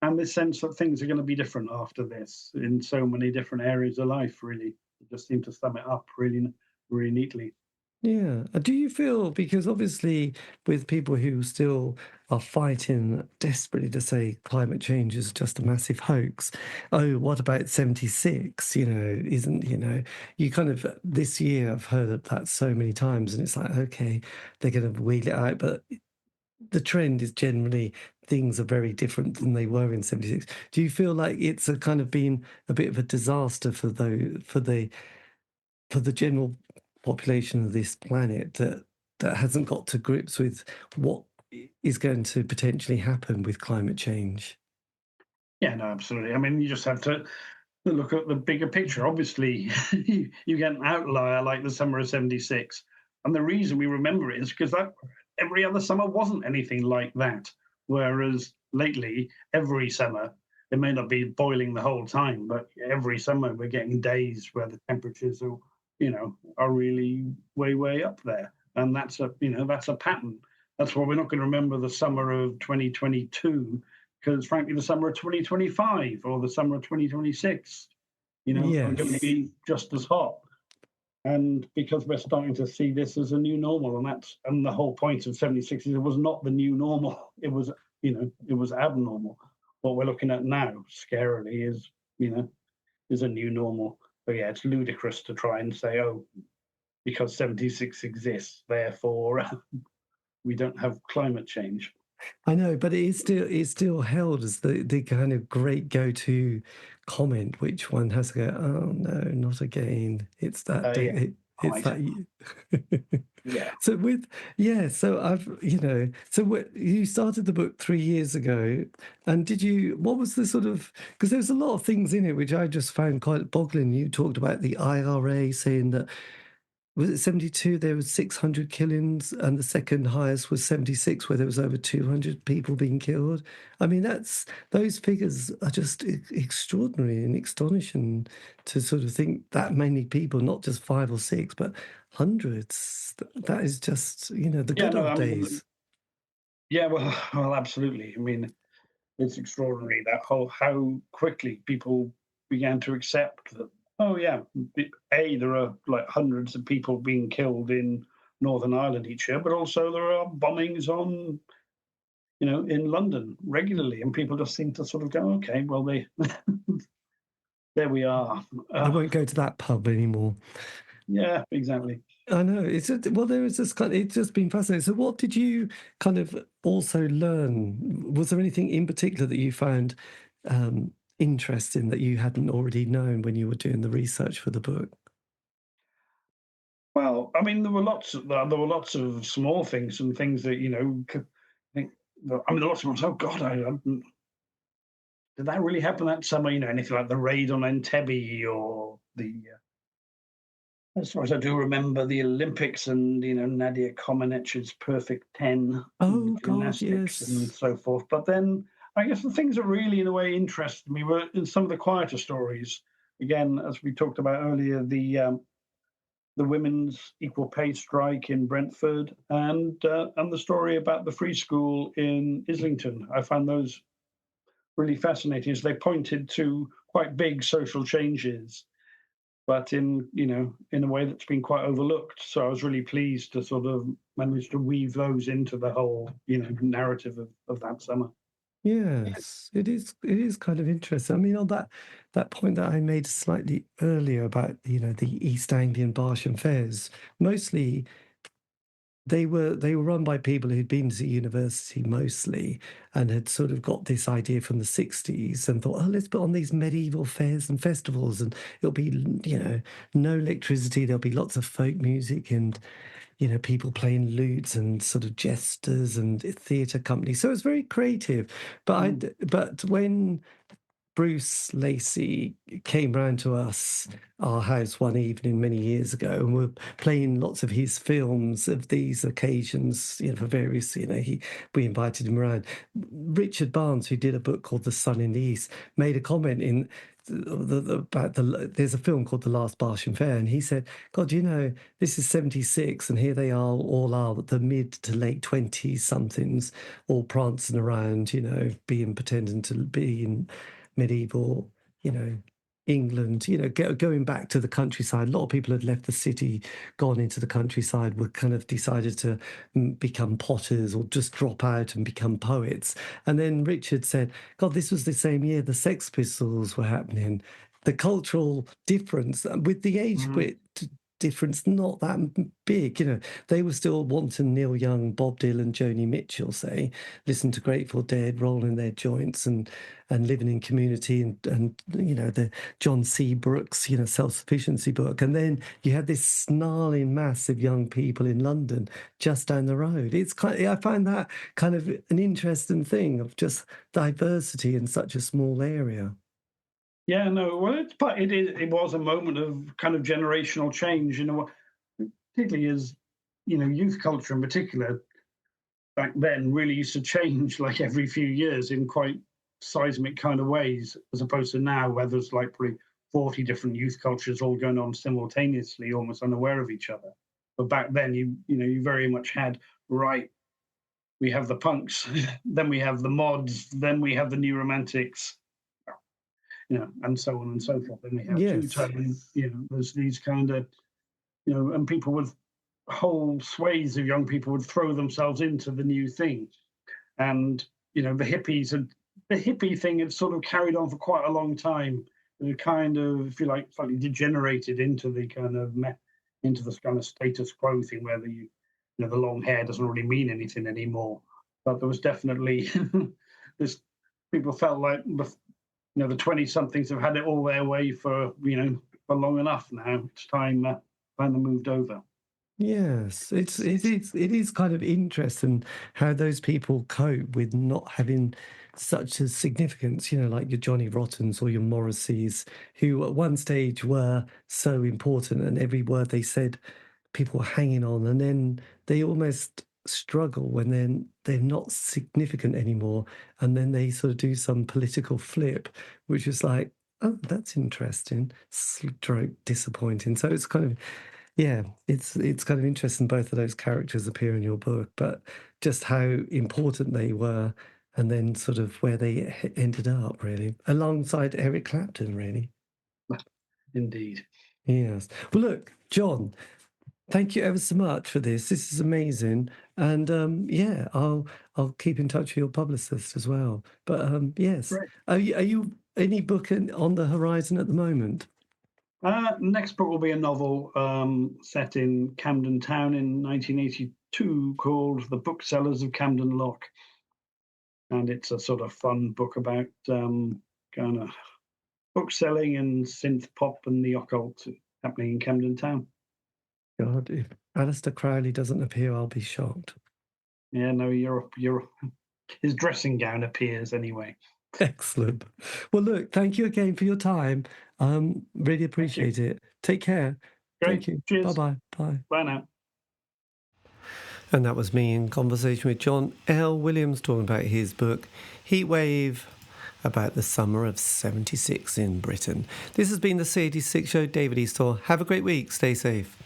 and this sense that things are going to be different after this in so many different areas of life. Really, it just seemed to sum it up really, really neatly. Yeah. Do you feel, because obviously with people who still are fighting desperately to say climate change is just a massive hoax, oh, what about 76? Isn't, you kind of, this year I've heard that so many times, and it's like, okay, they're going to wheel it out. But the trend is generally things are very different than they were in 76. Do you feel like it's a kind of been a bit of a disaster for the general population of this planet that hasn't got to grips with what is going to potentially happen with climate change? Yeah, no, absolutely. I mean, you just have to look at the bigger picture. Obviously, you get an outlier like the summer of '76, and the reason we remember it is because that every other summer wasn't anything like that. Whereas lately, every summer, it may not be boiling the whole time, but every summer we're getting days where the temperatures are really way, way up there, and that's a pattern. That's why we're not going to remember the summer of 2022 because, frankly, the summer of 2025 or the summer of 2026 are going to Yes. be just as hot. And because we're starting to see this as a new normal, and the whole point of '76 is it was not the new normal. It was abnormal. What we're looking at now, scarily, is a new normal. But yeah, it's ludicrous to try and say, oh, because '76 exists, therefore we don't have climate change. I know, but it's still held as the kind of great go-to comment, which one has to go, oh no, not again. It's that day. Yeah, It's quite. that. Yeah. So so you started the book 3 years ago, and what was the sort of, because there's a lot of things in it which I just found quite boggling. You talked about the IRA saying that, was it 72? There was 600 killings, and the second highest was 76, where there was over 200 people being killed. I mean, those figures are just extraordinary and astonishing, to sort of think that many people, not just five or six, but hundreds. That is just, the Yeah, good no, old I mean, days. yeah, well, absolutely. I mean, it's extraordinary that whole how quickly people began to accept that. Oh yeah, there are like hundreds of people being killed in Northern Ireland each year, but also there are bombings on in London regularly, and people just seem to sort of go, okay, well they there we are. I Uh, won't go to that pub anymore. yeah, exactly. I know. Well, there is this it's just been fascinating. So, what did you kind of also learn? Was there anything in particular that you found um, interesting that you hadn't already known when you were doing the research for the book? Well, I mean, there were lots of small things and things that think. I mean, lots of them. Oh God, did that really happen that summer? Anything like the raid on Entebbe or as far as I do remember, the Olympics and Nadia Comaneci's perfect 10 in the Oh God, gymnastics and yes. so forth. But then I guess the things that really, in a way, interested me were in some of the quieter stories. Again, as we talked about earlier, the women's equal pay strike in Brentford, and the story about the free school in Islington. I found those really fascinating, as they pointed to quite big social changes, but in a way that's been quite overlooked. So I was really pleased to sort of manage to weave those into the whole narrative of that summer. Yes, it is. It is kind of interesting. I mean, on that point that I made slightly earlier about the East Anglian Barsham fairs, mostly they were run by people who'd been to university mostly and had sort of got this idea from the 60s and thought, oh, let's put on these medieval fairs and festivals, and it'll be no electricity. There'll be lots of folk music and people playing lutes and sort of jesters and theatre companies. So it's very creative. But when Bruce Lacey came round to our house one evening many years ago, and we're playing lots of his films of these occasions, for various, we invited him around. Richard Barnes, who did a book called The Sun in the East, made a comment in there's a film called The Last Barsham Fair, and he said, God, this is 76, and here they are the mid to late 20s somethings, all prancing around, pretending to be in medieval, England, going back to the countryside. A lot of people had left the city, gone into the countryside, were kind of decided to become potters or just drop out and become poets. And then Richard said, God, this was the same year the Sex Pistols were happening. The cultural difference with the age difference not that big. They were still wanting Neil Young, Bob Dylan, Joni Mitchell, say, listen to Grateful Dead, rolling their joints and living in community, and the John C. Brooks self-sufficiency book. And then you had this snarling mass of young people in London just down the road. I find that kind of an interesting thing of just diversity in such a small area. Yeah, no, well, it was a moment of kind of generational change, particularly as, youth culture in particular back then really used to change like every few years in quite seismic kind of ways, as opposed to now where there's like probably 40 different youth cultures all going on simultaneously, almost unaware of each other. But back then, you very much had, right, we have the punks, then we have the mods, then we have the new romantics, and so on and so forth. And we have two-tone, there's these kind of, and people would, whole swathes of young people would throw themselves into the new thing. And, the hippie thing had sort of carried on for quite a long time. It kind of, if you like, slightly degenerated into the kind of into this kind of status quo thing where the long hair doesn't really mean anything anymore. But there was definitely this. People felt like the 20-somethings have had it all their way for long enough now. It's time they moved over. Yes, it is kind of interesting how those people cope with not having such a significance, like your Johnny Rottens or your Morrisseys, who at one stage were so important, and every word they said, people were hanging on, and then they almost struggle when they're not significant anymore, and then they sort of do some political flip, which is like, oh, that's interesting, stroke disappointing. So it's kind of, yeah, it's kind of interesting both of those characters appear in your book, but just how important they were, and then sort of where they ended up, really, alongside Eric Clapton, really. Indeed. Yes. Well, look, John, thank you ever so much for this. This is amazing. And I'll keep in touch with your publicist as well. But yes, Right. Are you any book on the horizon at the moment? Next book will be a novel set in Camden Town in 1982 called The Booksellers of Camden Lock. And it's a sort of fun book about kind of bookselling and synth pop and the occult happening in Camden Town. God, if Alistair Crowley doesn't appear, I'll be shocked. Yeah, no, you're his dressing gown appears anyway. Excellent. Well, look, thank you again for your time. Really appreciate it. Take care. Great. Thank you. Cheers. Bye-bye. Bye. Bye now. And that was me in conversation with John L. Williams talking about his book, Heatwave, about the summer of 76 in Britain. This has been the C86 Show. David Eastaugh. Have a great week. Stay safe.